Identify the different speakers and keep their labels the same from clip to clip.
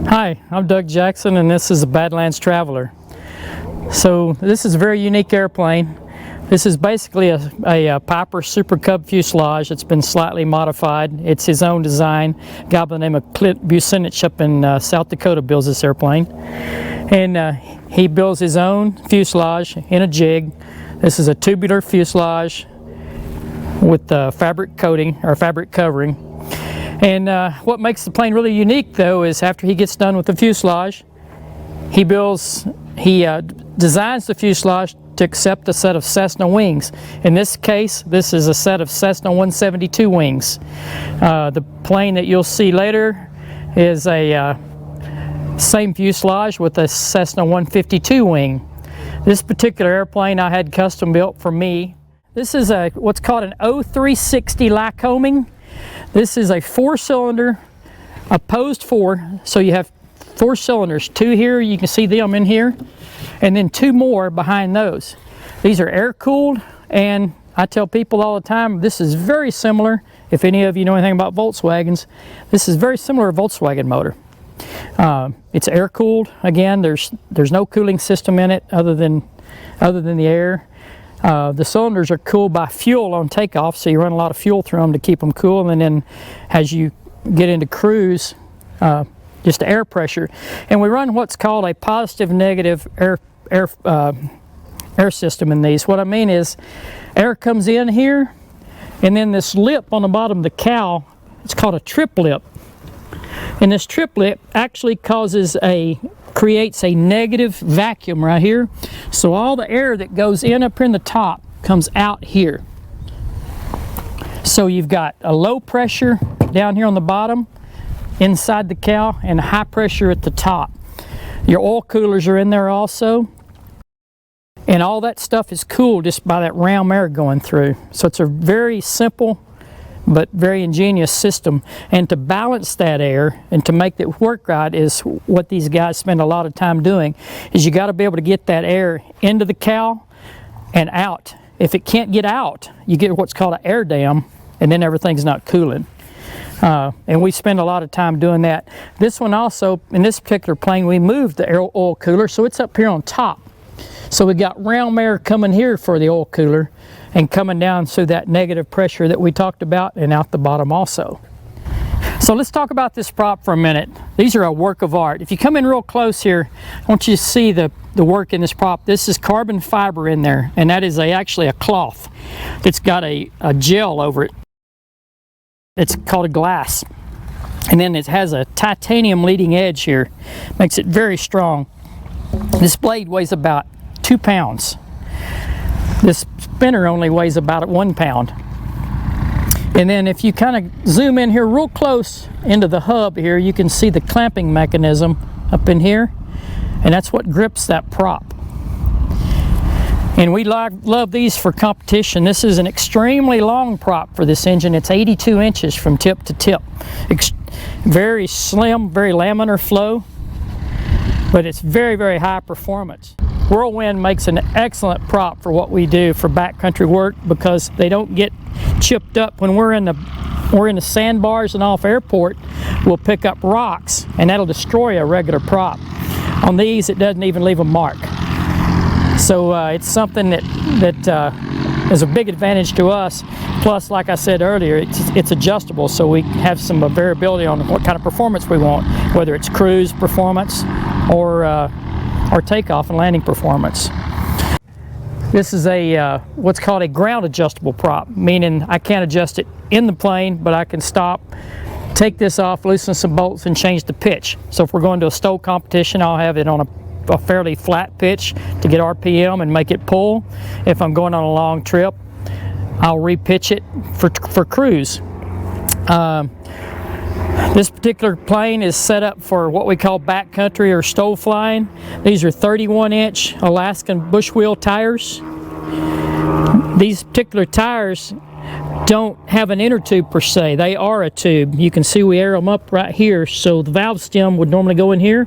Speaker 1: Hi, I'm Doug Jackson and this is the Badlands Traveller. So this is a very unique airplane. This is basically a Piper Super Cub fuselage. It's been slightly modified. It's his own design. A guy by the name of Clint Bucinich up in South Dakota builds this airplane. And he builds his own fuselage in a jig. This is a tubular fuselage with fabric coating or fabric covering. And what makes the plane really unique though is after he gets done with the fuselage, he designs the fuselage to accept a set of Cessna wings. In this case, this is a set of Cessna 172 wings. The plane that you'll see later is a same fuselage with a Cessna 152 wing. This particular airplane I had custom built for me. This is what's called an 0360 Lycoming. This is a 4-cylinder, opposed 4, so you have 4 cylinders, 2 here, you can see them in here, and then 2 more behind those. These are air-cooled, and I tell people all the time, this is very similar, if any of you know anything about Volkswagens, this is very similar to a Volkswagen motor. It's air-cooled, again, there's no cooling system in it other than the air. The cylinders are cooled by fuel on takeoff, so you run a lot of fuel through them to keep them cool, and then as you get into cruise, just air pressure. And we run what's called a positive-negative air system in these. What I mean is, air comes in here, and then this lip on the bottom of the cowl, it's called a trip lip. And this trip lip actually creates a negative vacuum right here. So all the air that goes in up here in the top comes out here. So you've got a low pressure down here on the bottom, inside the cowl, and high pressure at the top. Your oil coolers are in there also. And all that stuff is cooled just by that round air going through. So it's a very simple but very ingenious system. And to balance that air and to make it work right is what these guys spend a lot of time doing, is you got to be able to get that air into the cowl and out. If it can't get out, you get what's called an air dam, and then everything's not cooling. And we spend a lot of time doing that. This one also, in this particular plane, we moved the oil cooler, so it's up here on top. So we got round air coming here for the oil cooler and coming down through that negative pressure that we talked about and out the bottom also. So let's talk about this prop for a minute. These are a work of art. If you come in real close here, I want you to see the work in this prop. This is carbon fiber in there, and that is actually a cloth that's got a gel over it. It's called a glass. And then it has a titanium leading edge here. Makes it very strong. This blade weighs about 2 pounds. This spinner only weighs about 1 pound. And then if you kind of zoom in here real close into the hub here, you can see the clamping mechanism up in here, and that's what grips that prop. And we love these for competition. This is an extremely long prop for this engine. It's 82 inches from tip to tip. Very slim, very laminar flow, but it's very, very high performance. Whirlwind makes an excellent prop for what we do for backcountry work, because they don't get chipped up. When we're in the sandbars and off airport, we'll pick up rocks and that'll destroy a regular prop. On these, it doesn't even leave a mark. So it's something that is a big advantage to us. Plus, like I said earlier, it's adjustable, so we have some variability on what kind of performance we want, whether it's cruise performance or takeoff and landing performance. This is what's called a ground adjustable prop, meaning I can't adjust it in the plane, but I can stop, take this off, loosen some bolts, and change the pitch. So if we're going to a stow competition, I'll have it on a fairly flat pitch to get RPM and make it pull. If I'm going on a long trip, I'll repitch it for cruise. This particular plane is set up for what we call backcountry or stow flying. These are 31-inch Alaskan bush wheel tires. These particular tires don't have an inner tube per se. They are a tube. You can see we air them up right here, so the valve stem would normally go in here.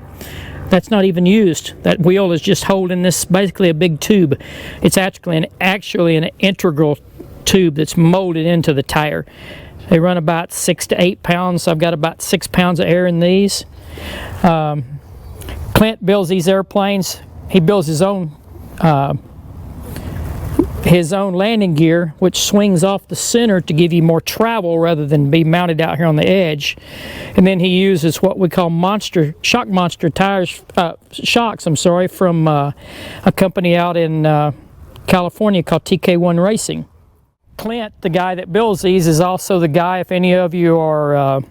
Speaker 1: That's not even used. That wheel is just holding this, basically a big tube. It's actually an integral tube that's molded into the tire. They run about 6 to 8 pounds. I've got about 6 pounds of air in these. Clint builds these airplanes. He builds his own landing gear, which swings off the center to give you more travel rather than be mounted out here on the edge. And then he uses what we call shock monster tires, shocks, from a company out in California called TK1 Racing. Clint, the guy that builds these, is also the guy, if any of you are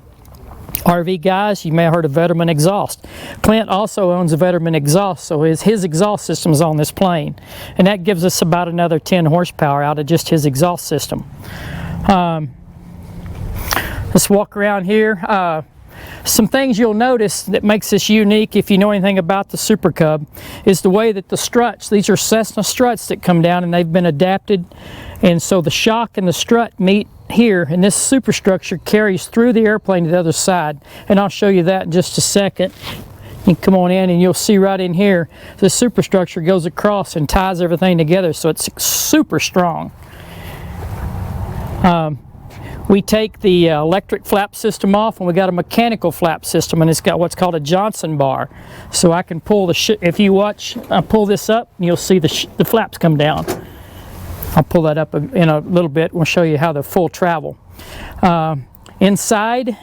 Speaker 1: RV guys, you may have heard of Vetterman exhaust. Clint also owns a Vetterman exhaust, so his exhaust system is on this plane, and that gives us about another 10 horsepower out of just his exhaust system. Let's walk around here. Some things you'll notice that makes this unique, if you know anything about the Super Cub, is the way that the struts, these are Cessna Struts that come down, and they've been adapted, and so the shock and the strut meet here, and this superstructure carries through the airplane to the other side, and I'll show you that in just a second. You can come on in and you'll see right in here the superstructure goes across and ties everything together, so it's super strong. We take the electric flap system off, and we got a mechanical flap system, and it's got what's called a Johnson bar, so I can pull if you watch, I pull this up and you'll see the flaps come down. I'll pull that up in a little bit. We'll show you how the full travel. Inside,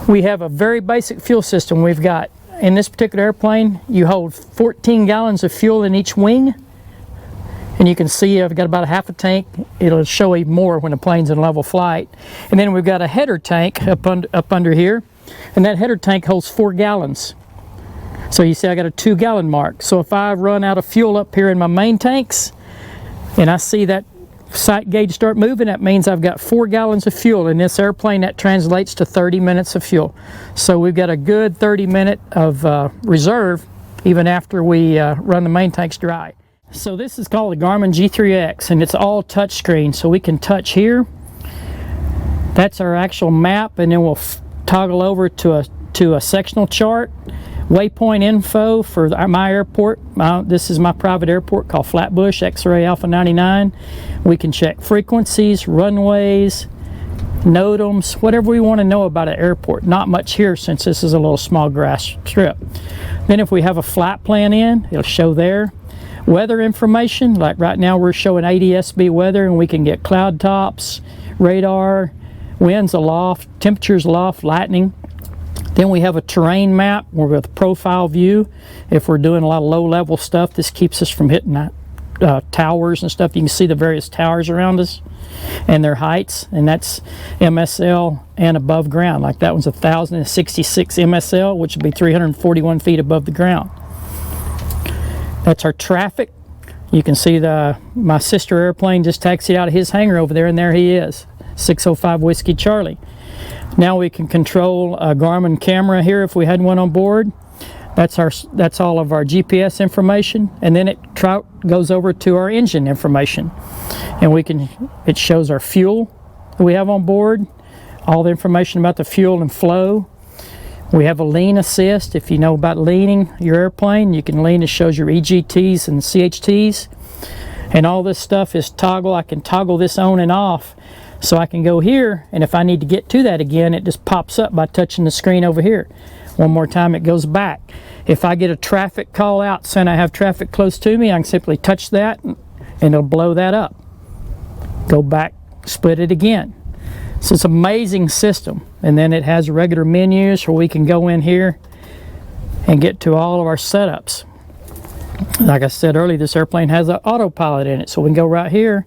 Speaker 1: we have a very basic fuel system. We've got, in this particular airplane, you hold 14 gallons of fuel in each wing. And you can see I've got about a half a tank. It'll show even more when the plane's in level flight. And then we've got a header tank up under here. And that header tank holds 4 gallons. So you see I got a 2-gallon mark. So if I run out of fuel up here in my main tanks and I see that sight gauge start moving, that means I've got 4 gallons of fuel. In this airplane, that translates to 30 minutes of fuel. So we've got a good 30-minute of reserve even after we run the main tanks dry. So this is called the Garmin G3X, and it's all touchscreen. So we can touch here. That's our actual map, and then we'll toggle over to a sectional chart. Waypoint info for my airport. This is my private airport called Flatbush, X-Ray Alpha 99. We can check frequencies, runways, NOTAMs, whatever we want to know about an airport. Not much here since this is a little small grass strip. Then if we have a flight plan in, it'll show there. Weather information, like right now we're showing ADS-B weather, and we can get cloud tops, radar, winds aloft, temperatures aloft, lightning. Then we have a terrain map with profile view. If we're doing a lot of low-level stuff, this keeps us from hitting towers and stuff. You can see the various towers around us and their heights, and that's MSL and above ground. Like that one's 1,066 MSL, which would be 341 feet above the ground. That's our traffic. You can see my sister airplane just taxied out of his hangar over there, and there he is, 605 Whiskey Charlie. Now we can control a Garmin camera here if we had one on board. That's all of our GPS information, and then it goes over to our engine information, and it shows our fuel that we have on board, all the information about the fuel and flow. We have a lean assist. If you know about leaning your airplane, you can lean. It shows your EGTs and CHTs, and all this stuff is toggle. I can toggle this on and off. So I can go here, and if I need to get to that again, it just pops up by touching the screen over here. One more time, it goes back. If I get a traffic call out saying I have traffic close to me, I can simply touch that, and it'll blow that up. Go back, split it again. So it's an amazing system. And then it has regular menus where we can go in here and get to all of our setups. Like I said earlier, this airplane has an autopilot in it, so we can go right here.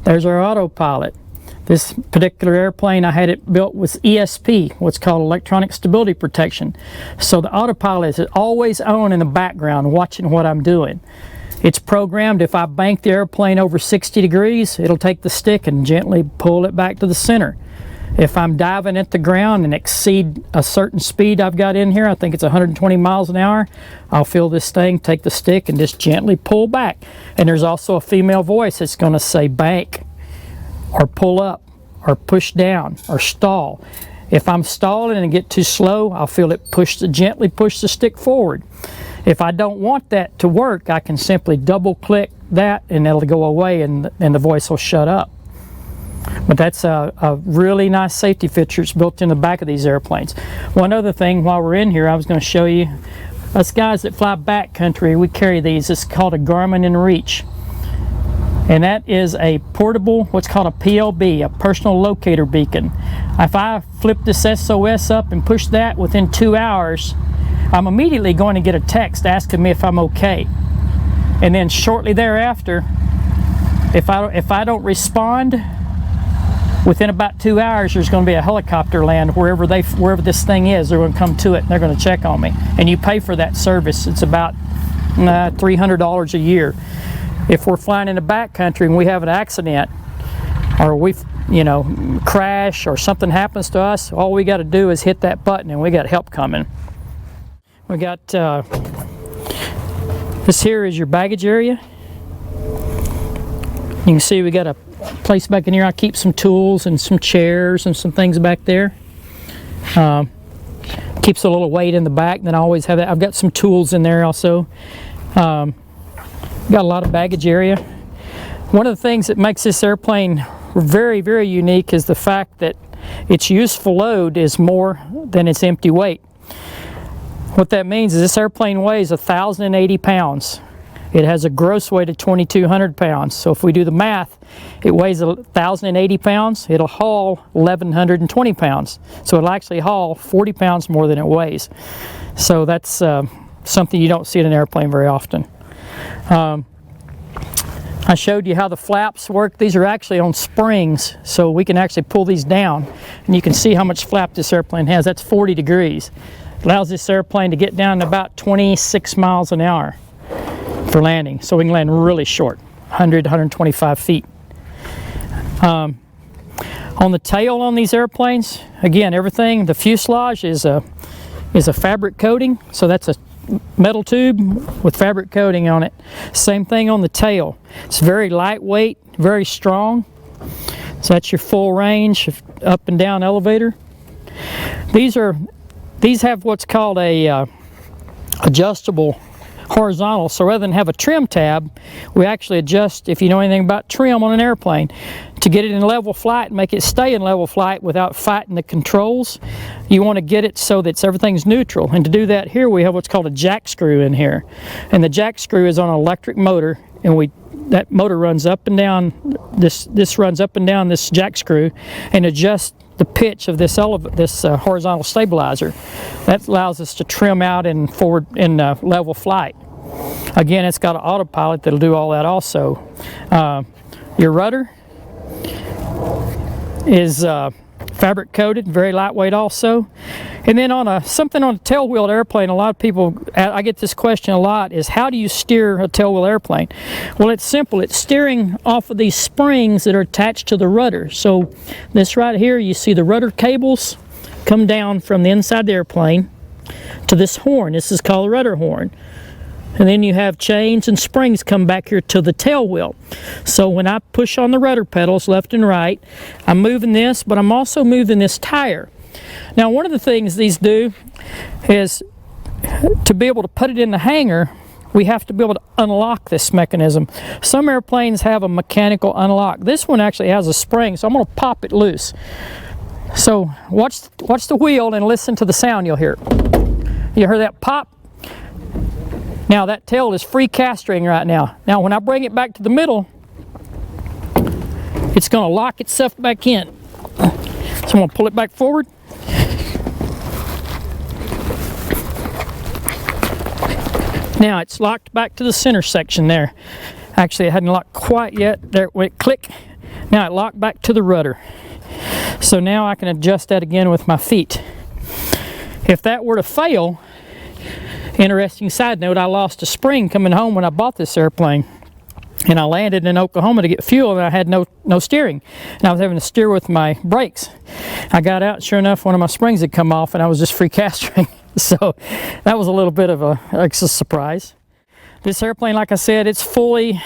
Speaker 1: There's our autopilot. This particular airplane, I had it built with ESP, what's called electronic stability protection. So the autopilot is always on in the background watching what I'm doing. It's programmed, if I bank the airplane over 60 degrees, it'll take the stick and gently pull it back to the center. If I'm diving at the ground and exceed a certain speed I've got in here, I think it's 120 miles an hour, I'll feel this thing, take the stick and just gently pull back. And there's also a female voice that's going to say bank, or pull up, or push down, or stall. If I'm stalling and get too slow, I'll feel it gently push the stick forward. If I don't want that to work, I can simply double click that and it'll go away, and the voice will shut up. But that's a really nice safety feature. It's built in the back of these airplanes. One other thing, while we're in here, I was going to show you, us guys that fly backcountry, we carry these. It's called a Garmin in Reach. And that is a portable, what's called a PLB, a personal locator beacon. If I flip this SOS up and push that within 2 hours, I'm immediately going to get a text asking me if I'm okay. And then shortly thereafter, if I don't respond, within about 2 hours, there's going to be a helicopter land wherever this thing is. They're going to come to it and they're going to check on me. And you pay for that service. It's about $300 a year. If we're flying in the backcountry and we have an accident, or we crash, or something happens to us, all we got to do is hit that button and we got help coming. We got this here is your baggage area. You can see we got a place back in here. I keep some tools and some chairs and some things back there. Keeps a little weight in the back. Then I always have that. I've got some tools in there also. Got a lot of baggage area. One of the things that makes this airplane very, very unique is the fact that its useful load is more than its empty weight. What that means is this airplane weighs 1,080 pounds. It has a gross weight of 2,200 pounds. So if we do the math, it weighs 1,080 pounds. It'll haul 1,120 pounds. So it'll actually haul 40 pounds more than it weighs. So that's something you don't see in an airplane very often. I showed you how the flaps work. These are actually on springs, so we can actually pull these down, and you can see how much flap this airplane has. That's 40 degrees. It allows this airplane to get down to about 26 miles an hour for landing, so we can land really short, 100 to 125 feet. On the tail on these airplanes, again, everything, the fuselage is a fabric coating, so that's a metal tube with fabric coating on it. Same thing on the tail. It's very lightweight, very strong. So that's your full range up and down elevator. These have what's called a adjustable horizontal. So rather than have a trim tab, we actually adjust, if you know anything about trim on an airplane, to get it in level flight and make it stay in level flight without fighting the controls. You want to get it so that everything's neutral. And to do that, here we have what's called a jack screw in here. And the jack screw is on an electric motor, and that motor runs up and down, this runs up and down this jack screw and adjusts the pitch of this horizontal stabilizer. That allows us to trim out in forward in level flight. Again, it's got an autopilot that'll do all that also. Your rudder is fabric coated, very lightweight also. And then on something on a tail-wheeled airplane, a lot of people, I get this question a lot, is how do you steer a tail-wheel airplane? Well, it's simple. It's steering off of these springs that are attached to the rudder. So this right here, you see the rudder cables come down from the inside of the airplane to this horn. This is called a rudder horn. And then you have chains and springs come back here to the tail wheel. So when I push on the rudder pedals left and right, I'm moving this, but I'm also moving this tire. Now, one of the things these do is to be able to put it in the hangar, we have to be able to unlock this mechanism. Some airplanes have a mechanical unlock. This one actually has a spring, so I'm going to pop it loose. So watch the wheel and listen to the sound you'll hear. You hear that pop? Now that tail is free castering right now. Now when I bring it back to the middle, it's going to lock itself back in. So I'm going to pull it back forward. Now it's locked back to the center section there. Actually, it hadn't locked quite yet. There it went, click. Now it locked back to the rudder. So now I can adjust that again with my feet. If that were to fail, interesting side note, I lost a spring coming home when I bought this airplane. And I landed in Oklahoma to get fuel, and I had no steering. And I was having to steer with my brakes. I got out, sure enough, one of my springs had come off, and I was just free castering. So that was a little bit of a surprise. This airplane, like I said, it's fully,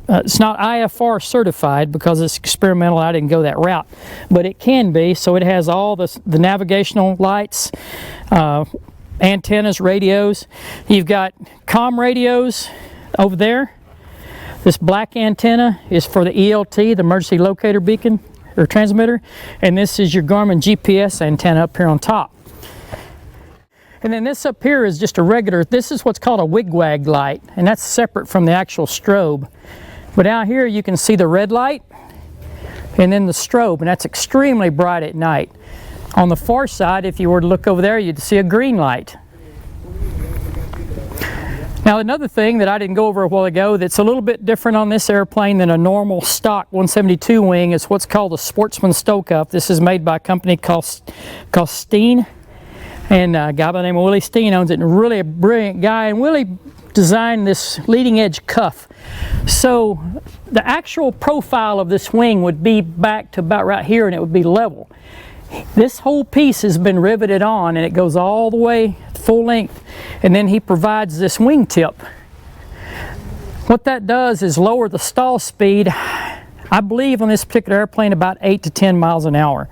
Speaker 1: it's not IFR certified because it's experimental. I didn't go that route. But it can be, so it has all the navigational lights, antennas, radios. You've got comm radios over there. This black antenna is for the ELT, the emergency locator beacon. or transmitter, and this is your Garmin GPS antenna up here on top. And then this up here is just a regular, this is what's called a Wig Wag Light, and that's separate from the actual strobe. But out here you can see the red light and then the strobe, and that's extremely bright at night. On the far side, if you were to look over there, you'd see a green light. Now another thing that I didn't go over a while ago that's a little bit different on this airplane than a normal stock 172 wing is what's called a Sportsman stow-cuff. This is made by a company called Steen, and a guy by the name of Willie Steen owns it, and really a brilliant guy, and Willie designed this leading edge cuff. So the actual profile of this wing would be back to about right here, and it would be level. This whole piece has been riveted on, and it goes all the way full length, and then he provides this wing tip. What that does is lower the stall speed, I believe on this particular airplane, about 8 to 10 miles an hour.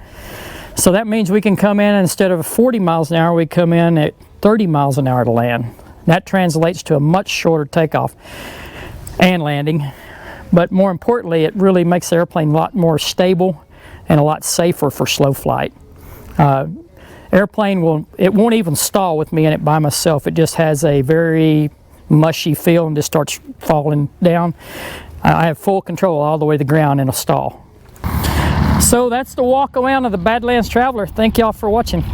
Speaker 1: So that means we can come in, instead of 40 miles an hour, we come in at 30 miles an hour to land. That translates to a much shorter takeoff and landing, but more importantly, it really makes the airplane a lot more stable and a lot safer for slow flight. Airplane won't even stall with me in it by myself. It just has a very mushy feel and just starts falling down. I have full control all the way to the ground in a stall. So that's the walk around of the Badlands Traveler. Thank y'all for watching.